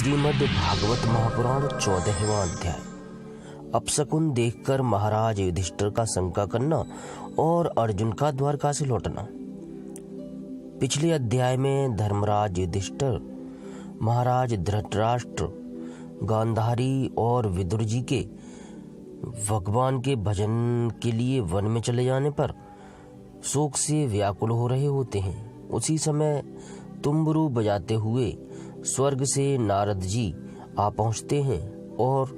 श्रीमद् भागवत महापुराण 14वां अध्याय। अपशकुन देखकर महाराज युधिष्ठिर का शंका करना और अर्जुन का द्वारका से लौटना। पिछले अध्याय में धर्मराज युधिष्ठिर महाराज धृतराष्ट्र, गांधारी और विदुर जी के भगवान के भजन के लिए वन में चले जाने पर शोक से व्याकुल हो रहे होते हैं। उसी समय तुम्बरू बजाते हुए स्वर्ग से नारद जी आ पहुंचते हैं और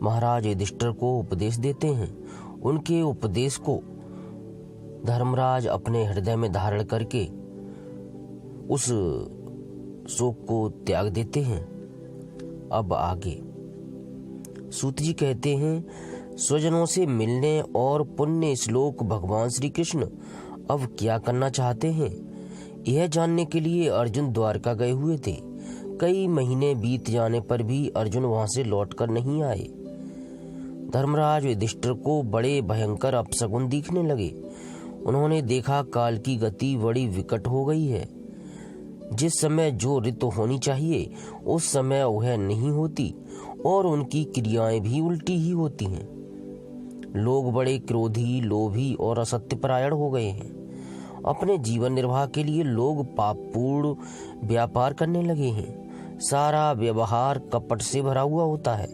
महाराज युधिष्ठिर को उपदेश देते हैं। उनके उपदेश को धर्मराज अपने हृदय में धारण करके उस शोक को त्याग देते हैं। अब आगे सूत जी कहते हैं, स्वजनों से मिलने और पुण्य श्लोक भगवान श्री कृष्ण अब क्या करना चाहते हैं, यह जानने के लिए अर्जुन द्वारका गए हुए थे। कई महीने बीत जाने पर भी अर्जुन वहां से लौटकर नहीं आए। धर्मराज युधिष्ठिर को बड़े भयंकर अपशकुन दिखने लगे। उन्होंने देखा काल की गति बड़ी विकट हो गई है। जिस समय जो ऋतु होनी चाहिए उस समय वह नहीं होती और उनकी क्रियाएं भी उल्टी ही होती हैं। लोग बड़े क्रोधी, लोभी और असत्यपरायण हो गए हैं। अपने जीवन निर्वाह के लिए लोग पापपूर्ण व्यापार करने लगे हैं। सारा व्यवहार कपट से भरा हुआ होता है।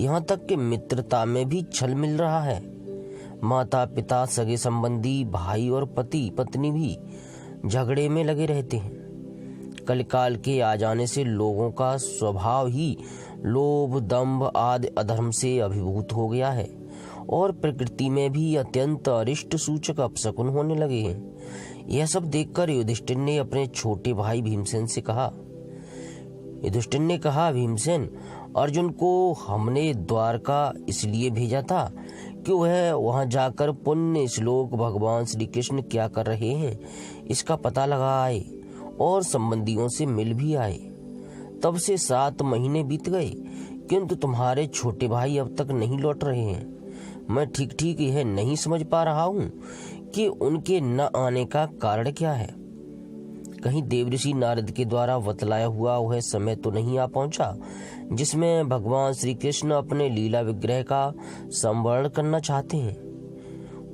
यहाँ तक कि मित्रता में भी छल मिल रहा है। माता पिता, सगे संबंधी, भाई और पति पत्नी भी झगड़े में लगे रहते हैं। कलिकाल के आ जाने से लोगों का स्वभाव ही लोभ, दंभ आदि अधर्म से अभिभूत हो गया है और प्रकृति में भी अत्यंत अरिष्ट सूचक अपशकुन होने लगे हैं। यह सब देखकर युधिष्ठिर ने अपने छोटे भाई भीमसेन से कहा। युधिष्ठिर ने कहा, भीमसेन, अर्जुन को हमने द्वारका इसलिए भेजा था कि वह वहां जाकर पुण्य श्लोक भगवान श्री कृष्ण क्या कर रहे हैं इसका पता लगा आए और संबंधियों से मिल भी आए। तब से 7 महीने बीत गए किंतु तुम्हारे छोटे भाई अब तक नहीं लौट रहे हैं। मैं ठीक ठीक यह नहीं समझ पा रहा हूँ कि उनके न आने का कारण क्या है। कहीं देवऋषि नारद के द्वारा बतलाया हुआ वह समय तो नहीं आ पहुंचा जिसमें भगवान श्री कृष्ण अपने लीला विग्रह का संवरण करना चाहते हैं।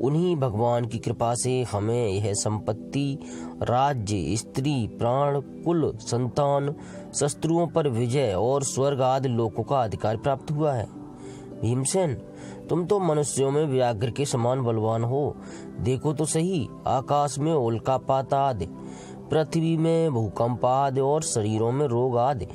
उन्हीं भगवान की कृपा से हमें यह संपत्ति, राज्य, स्त्री, प्राण, कुल, संतान, शत्रुओं पर विजय और स्वर्ग आदि लोकों का अधिकार प्राप्त हुआ है। भीमसेन, तुम तो मनुष्यों में व्याघ्र के समान बलवान हो। देखो तो सही, आकाश में उल्कापात आदि, पृथ्वी में भूकंप आदि और शरीरों में रोग आदि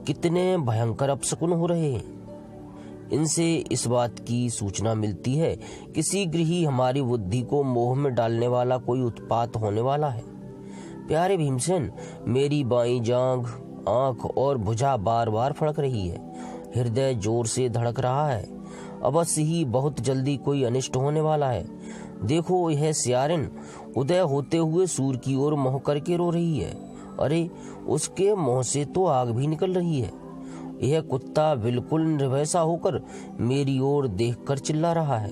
कितने भयंकर अपशकुन हो रहे हैं। इनसे इस बात की सूचना मिलती है कि शीघ्र ही हमारी बुद्धि को मोह में डालने वाला कोई उत्पात होने वाला है। प्यारे भीमसेन, मेरी बाईं जांघ, आंख और भुजा बार बार फड़क रही है। हृदय जोर से धड़क रहा है। अवश्य ही बहुत जल्दी कोई अनिष्ट होने वाला है। देखो, यह सियारिन उदय होते हुए सूर्य की ओर मुंह करके रो रही है। अरे, उसके मुंह से तो आग भी निकल रही है। यह कुत्ता बिल्कुल निर्भयसा होकर मेरी ओर देखकर चिल्ला रहा है।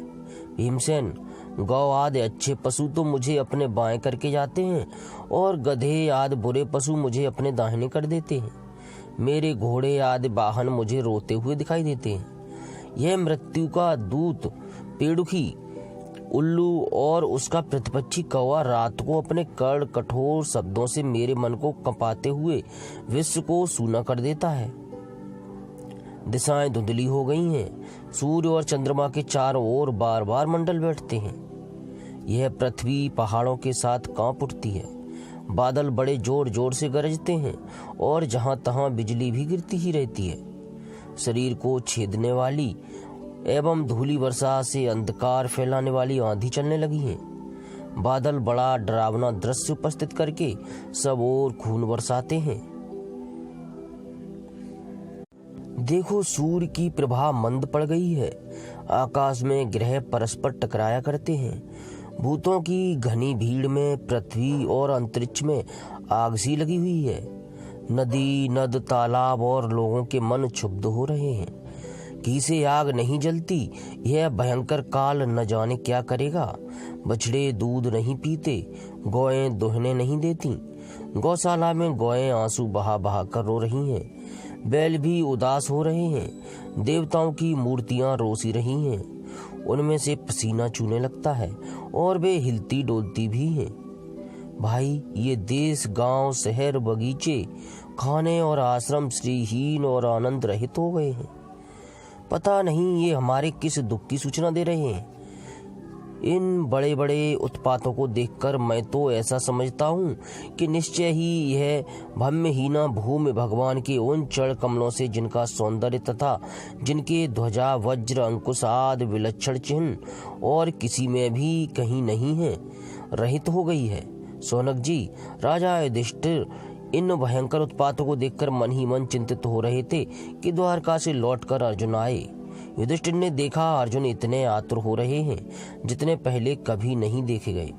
भीमसेन, गौ आदि अच्छे पशु तो मुझे अपने बाएं करके जाते हैं और गधे आदि बुरे पशु मुझे अपने दाहिने कर देते हैं। मेरे घोड़े आदि वाहन मुझे रोते हुए दिखाई देते हैं। यह मृत्यु का दूत पेड़ुखी, उल्लू और उसका प्रतिपक्षी कौवा रात को अपने कड़ कठोर शब्दों से मेरे मन को कंपाते हुए विश्व को सूना कर देता है। दिशाएं धुंधली हो गई हैं। सूर्य और चंद्रमा के चारों ओर बार बार मंडल बैठते हैं। यह पृथ्वी पहाड़ों के साथ कांप उठती है। बादल बड़े जोर जोर से गरजते हैं और जहां तहां बिजली भी गिरती ही रहती है। शरीर को छेदने वाली एवं धूली वर्षा से अंधकार फैलाने वाली आंधी चलने लगी है। बादल बड़ा डरावना दृश्य उपस्थित करके सब ओर खून बरसाते हैं। देखो, सूर्य की प्रभा मंद पड़ गई है। आकाश में ग्रह परस्पर टकराया करते हैं। भूतों की घनी भीड़ में पृथ्वी और अंतरिक्ष में आग सी लगी हुई है। नदी, नद, तालाब और लोगों के मन क्षुब्ध हो रहे हैं। किसे आग नहीं जलती, यह भयंकर काल न जाने क्या करेगा। बछड़े दूध नहीं पीते, गौएं दुहने नहीं देती, गौशाला में गौएं आंसू बहा बहा कर रो रही हैं, बैल भी उदास हो रहे हैं, देवताओं की मूर्तियां रोसी रही हैं, उनमें से पसीना चूने लगता है और वे हिलती डोलती भी हैं। भाई, ये देश, गांव, शहर, बगीचे, खाने और आश्रम श्रीहीन और आनंद रहित हो गए हैं। पता नहीं ये हमारे किस दुख की सूचना दे रहे हैं। इन बड़े बड़े उत्पातों को देखकर मैं तो ऐसा समझता हूँ कि निश्चय ही यह भम्यहीना भूमि भगवान के उन चरण कमलों से, जिनका सौंदर्य तथा जिनके ध्वजा वज्र अंकुश आदि विलक्षण चिन्ह और किसी में भी कहीं नहीं है, रहित हो गई है। सोनक जी, राजा युधिष्ठिर इन भयंकर उत्पातों को देखकर मन ही मन चिंतित हो रहे थे कि द्वारका से लौटकर अर्जुन आए। युधिष्ठिर ने देखा अर्जुन इतने आतुर हो रहे हैं जितने पहले कभी नहीं देखे गए।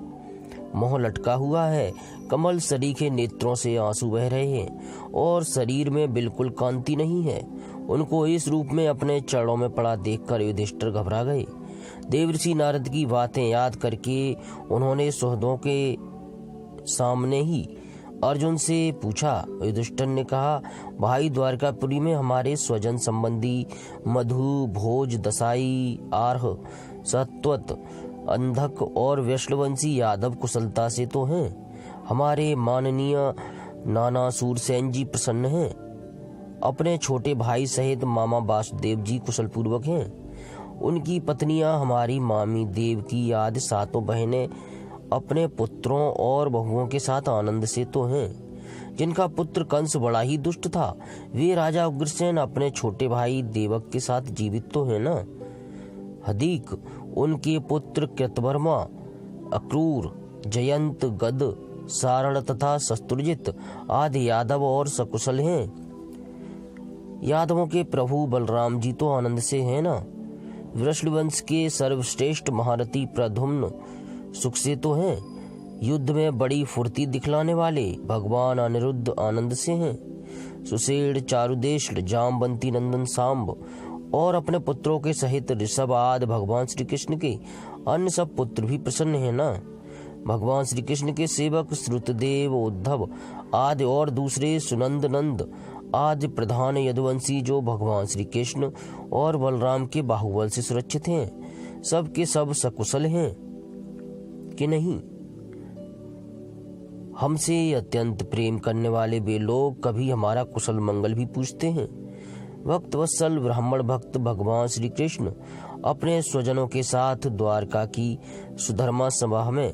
मुंह लटका हुआ है, कमल सरीखे नेत्रों से आंसू बह रहे हैं और शरीर में बिल्कुल कांति नहीं है। उनको इस रूप में अपने चरणों में पड़ा देखकर युधिष्ठिर घबरा गए। देवर्षि नारद की बातें याद करके उन्होंने सुहृदों के सामने ही अर्जुन से पूछा। युधिष्ठिर ने कहा, भाई, द्वारकापुरी में हमारे स्वजन संबंधी मधु, भोज, दसाई, आर्ह, सत्वत, अंधक और वैष्णवंशी यादव कुशलता से तो हैं। हमारे माननीय नाना सूरसेन जी प्रसन्न हैं। अपने छोटे भाई सहित मामा वासुदेव जी कुशल पूर्वक हैं। उनकी पत्नियां हमारी मामी देवकी आदि सातों बहनें अपने पुत्रों और बहुओं के साथ आनंद से तो हैं। जिनका पुत्र कंस बड़ा ही दुष्ट था, वे राजा उग्रसेन अपने छोटे भाई देवक के साथ जीवित तो हैं ना। हदीक, उनके पुत्र कृतवर्मा, अक्रूर, जयंत, गद, सारण तथा शत्रुजित आदि यादव और सकुशल हैं। यादवों के प्रभु बलराम जी तो आनंद से हैं ना। वृषलवंश के सर्वश्रेष्ठ महारथी प्रद्युम्न सुख से तो हैं। युद्ध में बड़ी फुर्ती दिखलाने वाले भगवान अनिरुद्ध आनंद से हैं। सुषेण, चारुदेश, जामवंती नंदन सांब और अपने पुत्रों के सहित ऋषभ आदि भगवान श्री कृष्ण के अन्य सब पुत्र भी प्रसन्न हैं ना। भगवान श्री कृष्ण के सेवक श्रुतदेव, उद्धव आदि और दूसरे सुनंद नंद आदि प्रधान यदुवंशी जो भगवान श्री कृष्ण और बलराम के बाहुबल से सुरक्षित हैं, सब के सब सकुशल हैं कि नहीं। हमसे अत्यंत प्रेम करने वाले वे लोग कभी हमारा कुशल मंगल भी पूछते हैं। भक्त वत्सल ब्राह्मण भक्त भगवान श्री कृष्ण अपने स्वजनों के साथ द्वारका की सुधर्मा सभा में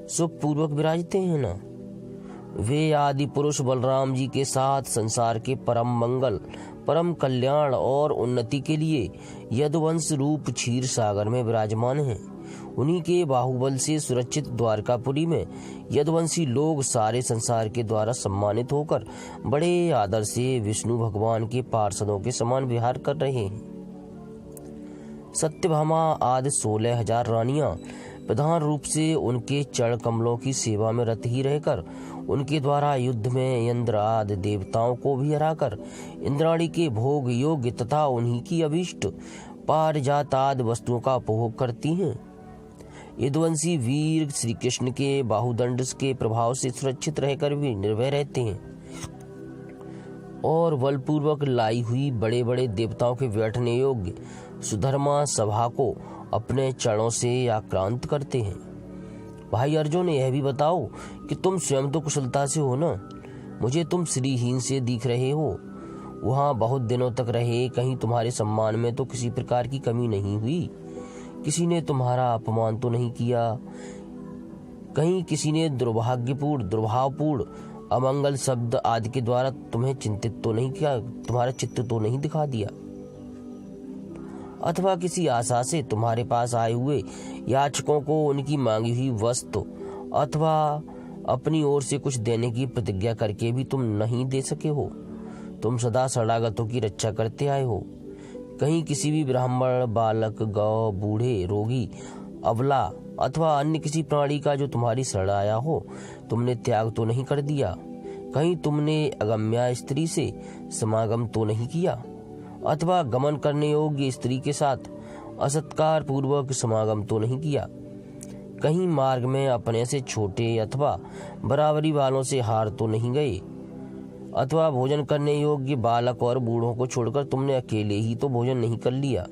सुखपूर्वक विराजते हैं ना। वे आदि पुरुष बलराम जी के साथ संसार के परम मंगल, परम कल्याण और उन्नति के लिए यदुवंश रूप क्षीर सागर में विराजमान हैं। उन्हीं के बाहुबल से सुरक्षित द्वारकापुरी में यदुवंशी लोग सारे संसार के द्वारा सम्मानित होकर बड़े आदर से विष्णु भगवान के पार्षदों के समान विहार कर रहे हैं। सत्यभामा आदि 16,000 रानियां प्रधान रूप से उनके चरण कमलों की सेवा में रत ही रहकर उनके द्वारा युद्ध में इंद्र आदि देवताओं को भी हराकर इंद्राणी के भोग योग्य तथा उन्हीं की अभीष्ट पारिजात आदि वस्तुओं का उपभोग करती हैं। यदुवंशी वीर श्री कृष्ण के बाहुदंड के प्रभाव से सुरक्षित रहकर भी निर्भय रहते हैं और बलपूर्वक लाई हुई बड़े बड़े देवताओं के बैठने योग्य सुधर्मा सभा को अपने चरणों से आक्रांत करते हैं। भाई अर्जुन, यह भी बताओ कि तुम स्वयं तो कुशलता से हो ना। मुझे तुम श्रीहीन से दिख रहे हो। वहाँ बहुत दिनों तक रहे, कहीं तुम्हारे सम्मान में तो किसी प्रकार की कमी नहीं हुई। किसी ने तुम्हारा अपमान तो नहीं किया। कहीं किसी ने दुर्भाग्यपूर्ण, दुर्भावपूर्ण, अमंगल शब्द आदि के द्वारा तुम्हें चिंतित तो नहीं किया, तुम्हारा चित्त तो नहीं दिखा दिया। अथवा किसी आशा से तुम्हारे पास आए हुए याचकों को उनकी मांगी हुई वस्तु अथवा अपनी ओर से कुछ देने की प्रतिज्ञा करके भी तुम नहीं दे सके हो। तुम सदा शरणागतों की रक्षा करते आए हो। कहीं किसी भी ब्राह्मण, बालक, गौ, बूढ़े, रोगी, अबला अथवा अन्य किसी प्राणी का जो तुम्हारी शरण आया हो, तुमने त्याग तो नहीं कर दिया। कहीं तुमने अगम्या स्त्री से समागम तो नहीं किया अथवा गमन करने योग्य स्त्री के साथ असत्कार पूर्वक समागम तो नहीं किया। कहीं मार्ग में अपने से छोटे अथवा बराबरी वालों से हार तो नहीं गए, अथवा भोजन करने योग्य बालक और बूढ़ों को छोड़कर तुमने अकेले ही तो भोजन नहीं कर लिया।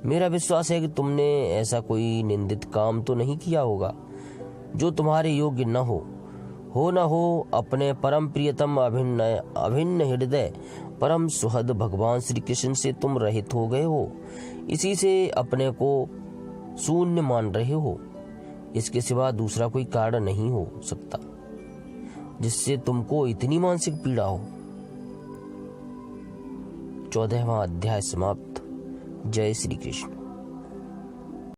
मेरा विश्वास है कि तुमने ऐसा कोई निंदित काम तो नहीं किया होगा जो तुम्हारे योग्य न हो न हो अपने परम प्रियतम अभिन्न हृदय परम सुहद भगवान श्री कृष्ण से तुम रहित हो गए हो, इसी से अपने को शून्य मान रहे हो। इसके सिवा दूसरा कोई कारण नहीं हो सकता जिससे तुमको इतनी मानसिक पीड़ा हो। 14वां अध्याय समाप्त। जय श्री कृष्ण।